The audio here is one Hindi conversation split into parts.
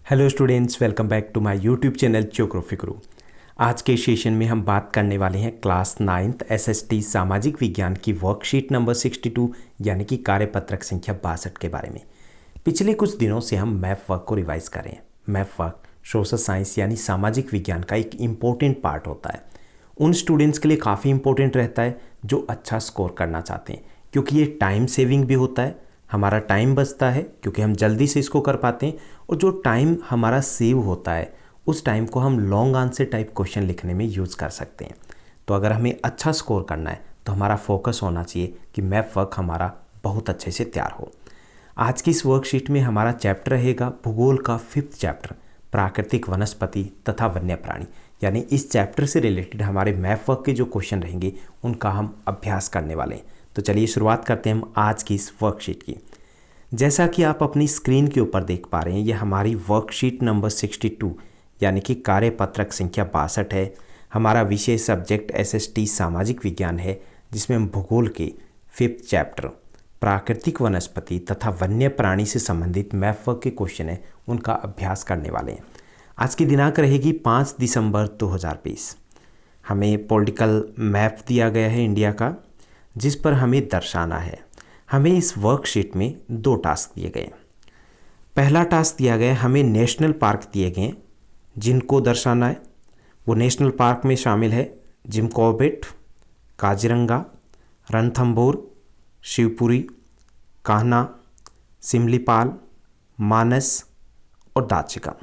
Hello students, welcome back to my YouTube channel geography guru. आज के सेशन में हम बात करने वाले हैं क्लास 9th एसएसटी सामाजिक विज्ञान की वर्कशीट नंबर 62 यानी कि कार्यपत्रक संख्या 62 के बारे में। पिछले कुछ दिनों से हम मैप वर्क को रिवाइज कर रहे हैं। मैप वर्क सोशल साइंस यानी सामाजिक विज्ञान का एक इम्पोर्टेंट पार्ट होता है। उन स्टूडेंट्स के लिए काफ़ी इंपॉर्टेंट रहता है जो अच्छा स्कोर करना चाहते हैं, क्योंकि ये टाइम सेविंग भी होता है। हमारा टाइम बचता है क्योंकि हम जल्दी से इसको कर पाते हैं, और जो टाइम हमारा सेव होता है उस टाइम को हम लॉन्ग आंसर टाइप क्वेश्चन लिखने में यूज़ कर सकते हैं। तो अगर हमें अच्छा स्कोर करना है तो हमारा फोकस होना चाहिए कि मैप वर्क हमारा बहुत अच्छे से तैयार हो। आज की इस वर्कशीट में हमारा चैप्टर रहेगा भूगोल का 5th चैप्टर, प्राकृतिक वनस्पति तथा वन्य प्राणी। यानी इस चैप्टर से रिलेटेड हमारे मैप वर्क के जो क्वेश्चन रहेंगे उनका हम अभ्यास करने वाले हैं। तो चलिए शुरुआत करते हैं हम आज की इस वर्कशीट की। जैसा कि आप अपनी स्क्रीन के ऊपर देख पा रहे हैं, ये हमारी वर्कशीट नंबर 62 यानी कि कार्यपत्रक संख्या 62 है। हमारा विषय सब्जेक्ट एसएसटी सामाजिक विज्ञान है, जिसमें हम भूगोल के 5th चैप्टर प्राकृतिक वनस्पति तथा वन्य प्राणी से संबंधित मैप वर्क के क्वेश्चन है उनका अभ्यास करने वाले हैं। आज की दिनांक रहेगी 5 दिसंबर 2020। हमें पॉलिटिकल मैप दिया गया है इंडिया का, जिस पर हमें दर्शाना है। हमें इस वर्कशीट में 2 टास्क दिए गए। पहला टास्क दिया गया, हमें नेशनल पार्क दिए गए जिनको दर्शाना है। वो नेशनल पार्क में शामिल है जिम कॉर्बेट, काजीरंगा, रणथंभौर, शिवपुरी, कान्हा, सिमलीपाल, मानस और दाचिका।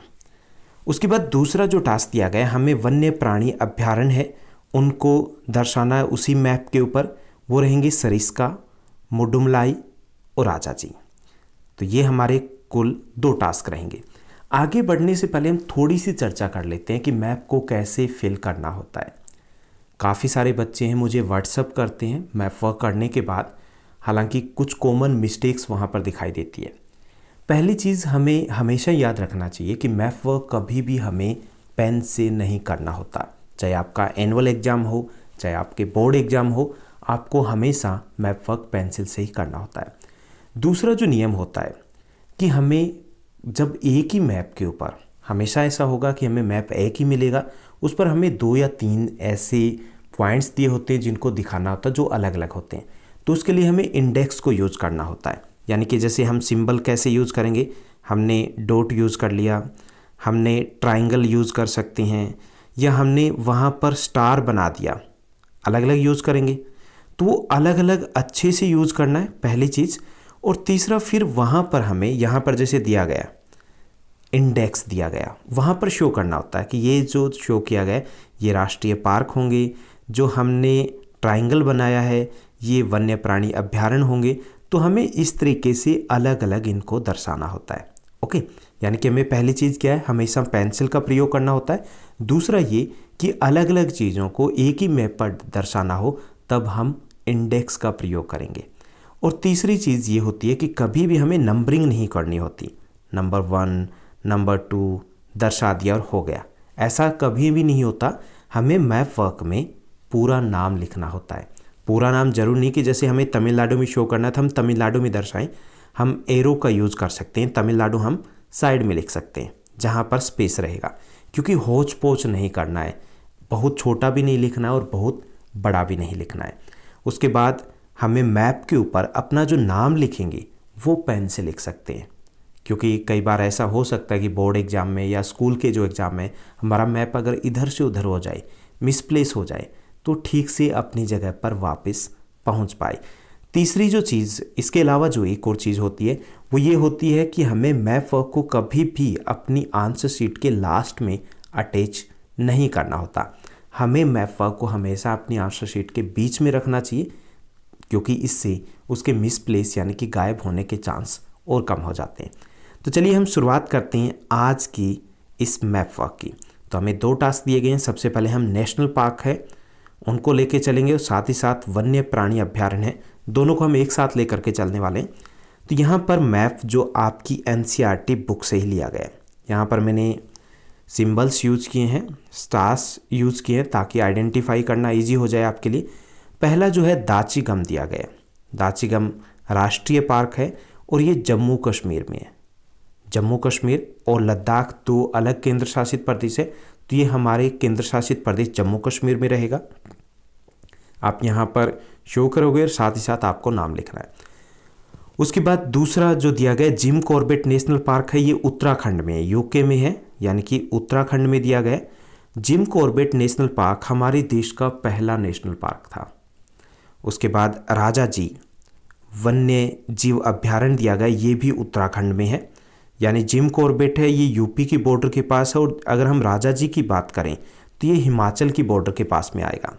उसके बाद दूसरा जो टास्क दिया गया, हमें वन्य प्राणी अभ्यारण्य है उनको दर्शाना है उसी मैप के ऊपर। वो रहेंगे सरिस्का, मुडुमलाई और राजाजी। तो ये हमारे कुल 2 टास्क रहेंगे। आगे बढ़ने से पहले हम थोड़ी सी चर्चा कर लेते हैं कि मैप को कैसे फिल करना होता है। काफ़ी सारे बच्चे हैं मुझे व्हाट्सअप करते हैं मैप वर्क करने के बाद, हालांकि कुछ कॉमन मिस्टेक्स वहाँ पर दिखाई देती है। पहली चीज़ हमें हमेशा याद रखना चाहिए कि मैप वर्क कभी भी हमें पेन से नहीं करना होता। चाहे आपका एनुअल एग्ज़ाम हो, चाहे आपके बोर्ड एग्ज़ाम हो, आपको हमेशा मैप वर्क पेंसिल से ही करना होता है। दूसरा जो नियम होता है कि हमें जब एक ही मैप के ऊपर, हमेशा ऐसा होगा कि हमें मैप एक ही मिलेगा, उस पर हमें 2 या 3 ऐसे पॉइंट्स दिए होते हैं जिनको दिखाना होता है जो अलग अलग होते हैं। तो उसके लिए हमें इंडेक्स को यूज़ करना होता है। यानी कि जैसे हम सिंबल कैसे यूज़ करेंगे, हमने डॉट यूज़ कर लिया, हमने ट्राइंगल यूज़ कर सकते हैं, या हमने वहाँ पर स्टार बना दिया, अलग अलग यूज़ करेंगे। तो वो अलग अलग अच्छे से यूज़ करना है पहली चीज़। और तीसरा, फिर वहाँ पर हमें यहाँ पर जैसे दिया गया इंडेक्स दिया गया, वहाँ पर शो करना होता है कि ये जो शो किया गया ये राष्ट्रीय पार्क होंगे, जो हमने ट्राइंगल बनाया है ये वन्य प्राणी अभ्यारण्य होंगे। तो हमें इस तरीके से अलग अलग इनको दर्शाना होता है। ओके, यानी कि हमें पहली चीज़ क्या है, हमेशा पेंसिल का प्रयोग करना होता है। दूसरा ये कि अलग अलग चीज़ों को एक ही मैप पर दर्शाना हो तब हम इंडेक्स का प्रयोग करेंगे। और तीसरी चीज़ ये होती है कि कभी भी हमें नंबरिंग नहीं करनी होती, नंबर 1 नंबर 2 दर्शा दिया और हो गया, ऐसा कभी भी नहीं होता। हमें मैप वर्क में पूरा नाम लिखना होता है। पूरा नाम जरूर नहीं कि जैसे हमें तमिलनाडु में शो करना था हम तमिलनाडु में दर्शाएं, हम एरो का यूज़ कर सकते हैं। तमिलनाडु हम साइड में लिख सकते हैं जहाँ पर स्पेस रहेगा, क्योंकि होच पोच नहीं करना है, बहुत छोटा भी नहीं लिखना है और बहुत बड़ा भी नहीं लिखना है। उसके बाद हमें मैप के ऊपर अपना जो नाम लिखेंगे वो पेन से लिख सकते हैं, क्योंकि कई बार ऐसा हो सकता है कि बोर्ड एग्ज़ाम में या स्कूल के जो एग्ज़ाम में हमारा मैप अगर इधर से उधर हो जाए, मिसप्लेस हो जाए, तो ठीक से अपनी जगह पर वापस पहुंच पाए। तीसरी जो चीज़, इसके अलावा जो एक और चीज़ होती है वो ये होती है कि हमें मैप वर्क को कभी भी अपनी आंसर शीट के लास्ट में अटैच नहीं करना होता। हमें मैप वर्क को हमेशा अपनी आंसर शीट के बीच में रखना चाहिए, क्योंकि इससे उसके मिसप्लेस यानी कि गायब होने के चांस और कम हो जाते हैं। तो चलिए हम शुरुआत करते हैं आज की इस मैप वर्क की। तो हमें 2 टास्क दिए गए हैं। सबसे पहले हम नेशनल पार्क है उनको लेके चलेंगे और साथ ही साथ वन्य प्राणी अभ्यारण्य है, दोनों को हम एक साथ लेकर के चलने वाले हैं। तो यहाँ पर मैप जो आपकी एनसीईआरटी बुक से ही लिया गया है, यहाँ पर मैंने सिंबल्स यूज़ किए हैं, स्टार्स यूज़ किए हैं ताकि आइडेंटिफाई करना इजी हो जाए आपके लिए। पहला जो है दाचिगम दिया गया है। दाचिगम राष्ट्रीय पार्क है और ये जम्मू कश्मीर में है। जम्मू कश्मीर और लद्दाख 2 अलग केंद्र शासित प्रदेश है, तो ये हमारे केंद्र शासित प्रदेश जम्मू कश्मीर में रहेगा। आप यहाँ पर शो करोगे और साथ ही साथ आपको नाम लिखना है। उसके बाद दूसरा जो दिया गया जिम कॉर्बेट नेशनल पार्क है, ये उत्तराखंड में है, यूके में है, यानी कि उत्तराखंड में दिया गया। जिम कॉर्बेट नेशनल पार्क हमारे देश का पहला नेशनल पार्क था। उसके बाद राजाजी वन्य जीव अभ्यारण्य दिया गया, ये भी उत्तराखंड में है, यानी जिम कॉर्बेट है ये यूपी की बॉर्डर के पास है, और अगर हम राजाजी की बात करें तो ये हिमाचल की बॉर्डर के पास में आएगा।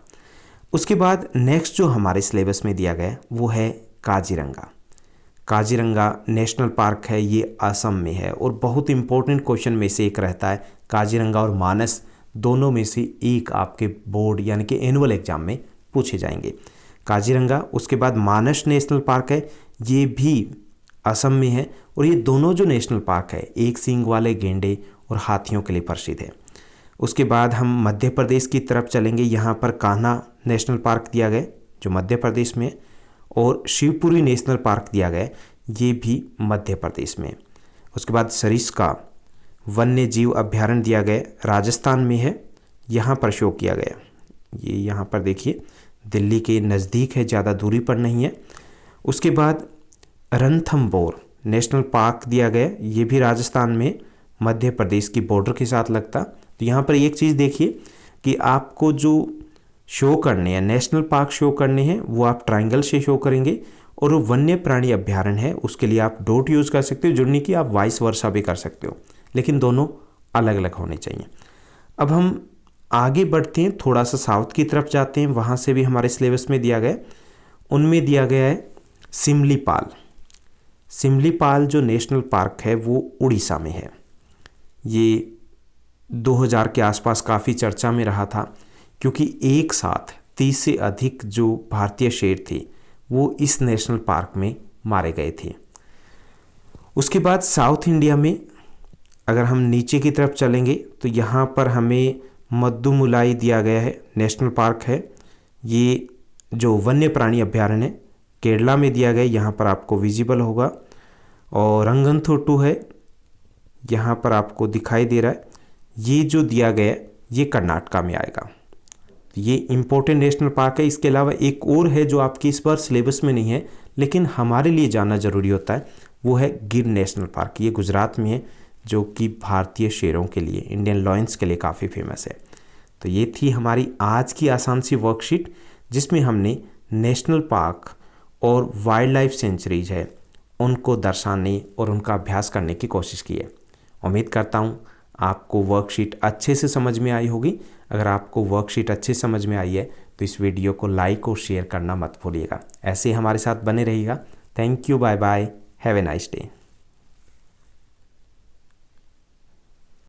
उसके बाद नेक्स्ट जो हमारे सिलेबस में दिया गया वो है काजीरंगा। काजीरंगा नेशनल पार्क है, ये असम में है, और बहुत इंपॉर्टेंट क्वेश्चन में से एक रहता है। काजीरंगा और मानस दोनों में से एक आपके बोर्ड यानी कि एनुअल एग्जाम में पूछे जाएंगे। काजीरंगा, उसके बाद मानस नेशनल पार्क है, ये भी असम में है, और ये दोनों जो नेशनल पार्क है एक सींग वाले गेंडे और हाथियों के लिए प्रसिद्ध है। उसके बाद हम मध्य प्रदेश की तरफ चलेंगे, यहाँ पर कान्हा नेशनल पार्क दिया गया जो मध्य प्रदेश में, और शिवपुरी नेशनल पार्क दिया गया, ये भी मध्य प्रदेश में। उसके बाद सरिस्का वन्य जीव अभ्यारण्य दिया गया, राजस्थान में है, यहाँ पर शो किया गया। ये यहाँ पर देखिए दिल्ली के नज़दीक है, ज़्यादा दूरी पर नहीं है। उसके बाद रणथंभौर नेशनल पार्क दिया गया, ये भी राजस्थान में मध्य प्रदेश की बॉर्डर के साथ लगता। तो यहाँ पर एक चीज़ देखिए कि आपको जो शो करने हैं नेशनल पार्क शो करने हैं वो आप ट्रायंगल से शो करेंगे, और वो वन्य प्राणी अभ्यारण्य है उसके लिए आप डॉट यूज़ कर सकते हो, जुड़ने की आप वाइस वर्सा भी कर सकते हो, लेकिन दोनों अलग अलग होने चाहिए। अब हम आगे बढ़ते हैं, थोड़ा सा साउथ की तरफ जाते हैं, वहाँ से भी हमारे सिलेबस में दिया गया, उनमें दिया गया है सिमलीपाल। सिमलीपाल जो नेशनल पार्क है वो उड़ीसा में है। ये 2000 के आसपास काफ़ी चर्चा में रहा था, क्योंकि एक साथ 30 से अधिक जो भारतीय शेर थे वो इस नेशनल पार्क में मारे गए थे। उसके बाद साउथ इंडिया में अगर हम नीचे की तरफ चलेंगे तो यहाँ पर हमें मद्दुमुलाई दिया गया है, नेशनल पार्क है, ये जो वन्य प्राणी अभ्यारण्य है केरला में दिया गया, यहाँ पर आपको विजिबल होगा। और रंगनथोटू है, यहाँ पर आपको दिखाई दे रहा है, ये जो दिया गया ये कर्नाटका में आएगा। ये इम्पोर्टेंट नेशनल पार्क है। इसके अलावा एक और है जो आपकी इस बार सिलेबस में नहीं है लेकिन हमारे लिए जानना ज़रूरी होता है, वो है गिर नेशनल पार्क। ये गुजरात में है, जो कि भारतीय शेरों के लिए, इंडियन लॉयंस के लिए काफ़ी फेमस है। तो ये थी हमारी आज की आसान सी वर्कशीट, जिसमें हमने नेशनल पार्क और वाइल्ड लाइफ सेंचुरीज है उनको दर्शाने और उनका अभ्यास करने की कोशिश की है। उम्मीद करता हूँ आपको वर्कशीट अच्छे से समझ में आई होगी। अगर आपको वर्कशीट अच्छे समझ में आई है तो इस वीडियो को लाइक और शेयर करना मत भूलिएगा। ऐसे ही हमारे साथ बने रहिएगा। Thank you, bye bye, have a nice day.